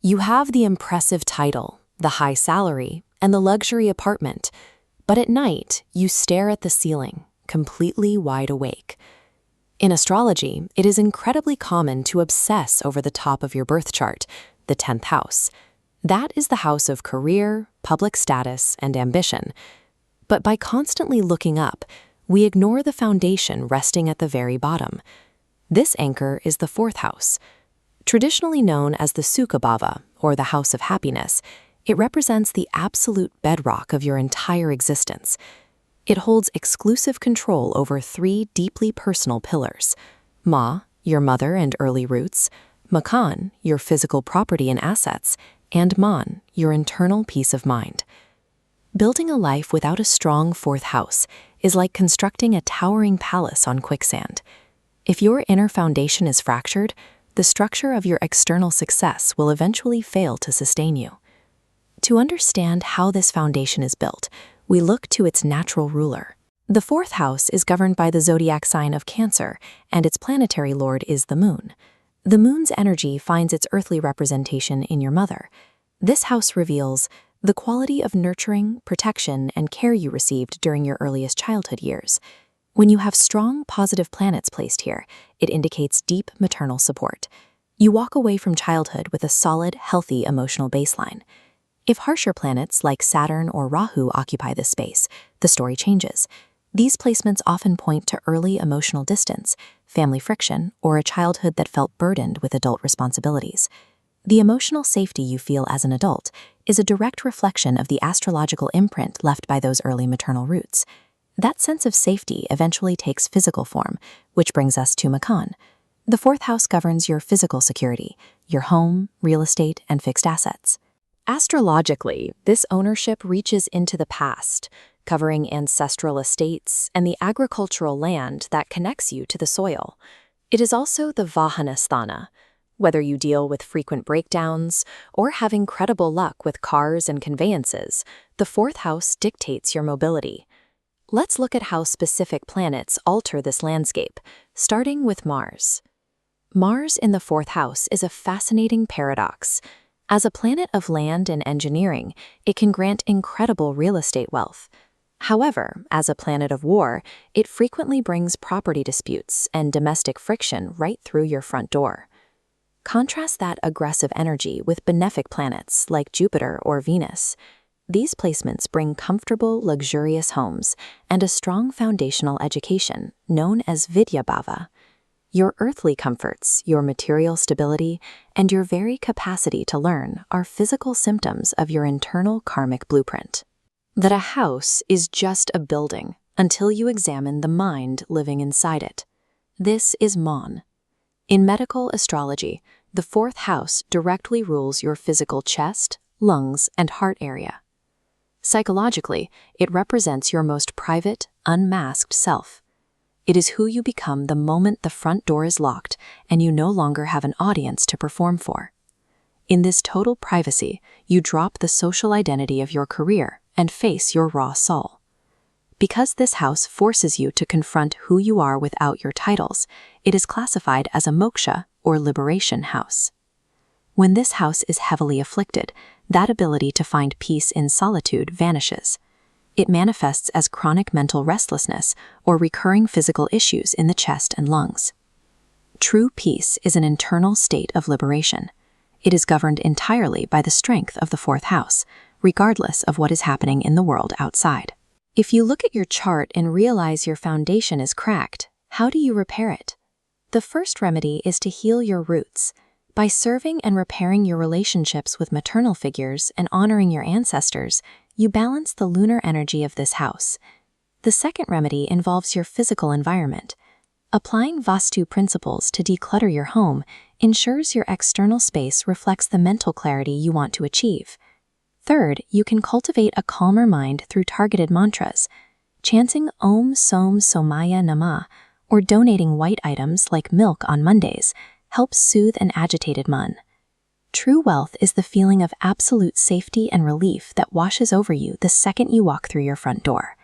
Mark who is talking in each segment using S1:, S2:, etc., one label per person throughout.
S1: You have the impressive title, the high salary, and the luxury apartment, but at night you stare at the ceiling, completely wide awake. In astrology, it is incredibly common to obsess over the top of your birth chart, the 10th house. That is the house of career, public status, and ambition. But by constantly looking up, we ignore the foundation resting at the very bottom. This anchor is the 4th house. Traditionally known as the Sukha Bhava, or the house of happiness, it represents the absolute bedrock of your entire existence. It holds exclusive control over 3 deeply personal pillars: Ma, your mother and early roots; Makan, your physical property and assets; and Man, your internal peace of mind. Building a life without a strong 4th house is like constructing a towering palace on quicksand. If your inner foundation is fractured, the structure of your external success will eventually fail to sustain you. To understand how this foundation is built, we look to its natural ruler. The 4th house is governed by the zodiac sign of Cancer, and its planetary lord is the moon. The moon's energy finds its earthly representation in your mother. This house reveals the quality of nurturing, protection, and care you received during your earliest childhood years. When you have strong, positive planets placed here, it indicates deep maternal support. You walk away from childhood with a solid, healthy emotional baseline. If harsher planets like Saturn or Rahu occupy this space, the story changes. These placements often point to early emotional distance, family friction, or a childhood that felt burdened with adult responsibilities. The emotional safety you feel as an adult is a direct reflection of the astrological imprint left by those early maternal roots. That sense of safety eventually takes physical form, which brings us to Makan. The 4th house governs your physical security, your home, real estate, and fixed assets. Astrologically, this ownership reaches into the past, covering ancestral estates and the agricultural land that connects you to the soil. It is also the Vahana sthana. Whether you deal with frequent breakdowns or have incredible luck with cars and conveyances, the 4th house dictates your mobility. Let's look at how specific planets alter this landscape, starting with Mars. Mars in the 4th house is a fascinating paradox. As a planet of land and engineering, it can grant incredible real estate wealth. However, as a planet of war, it frequently brings property disputes and domestic friction right through your front door. Contrast that aggressive energy with benefic planets like Jupiter or Venus. These placements bring comfortable, luxurious homes and a strong foundational education known as Vidya Bhava. Your earthly comforts, your material stability, and your very capacity to learn are physical symptoms of your internal karmic blueprint. That a house is just a building until you examine the mind living inside it. This is Mon. In medical astrology, the 4th house directly rules your physical chest, lungs, and heart area. Psychologically, it represents your most private, unmasked self. It is who you become the moment the front door is locked and you no longer have an audience to perform for. In this total privacy, you drop the social identity of your career and face your raw soul. Because this house forces you to confront who you are without your titles, it is classified as a moksha or liberation house. When this house is heavily afflicted, that ability to find peace in solitude vanishes. It manifests as chronic mental restlessness or recurring physical issues in the chest and lungs. True peace is an internal state of liberation. It is governed entirely by the strength of the 4th house, regardless of what is happening in the world outside. If you look at your chart and realize your foundation is cracked, how do you repair it? The first remedy is to heal your roots. By serving and repairing your relationships with maternal figures and honoring your ancestors, you balance the lunar energy of this house. The second remedy involves your physical environment. Applying Vastu principles to declutter your home ensures your external space reflects the mental clarity you want to achieve. Third, you can cultivate a calmer mind through targeted mantras. Chanting Om Som Somaya Namah or donating white items like milk on Mondays helps soothe an agitated मन. True wealth is the feeling of absolute safety and relief that washes over you the second you walk through your front door.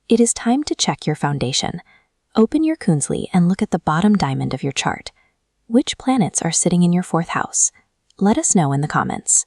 S1: It is time to check your foundation. Open your Kundalini and look at the bottom diamond of your chart. Which planets are sitting in your 4th house? Let us know in the comments.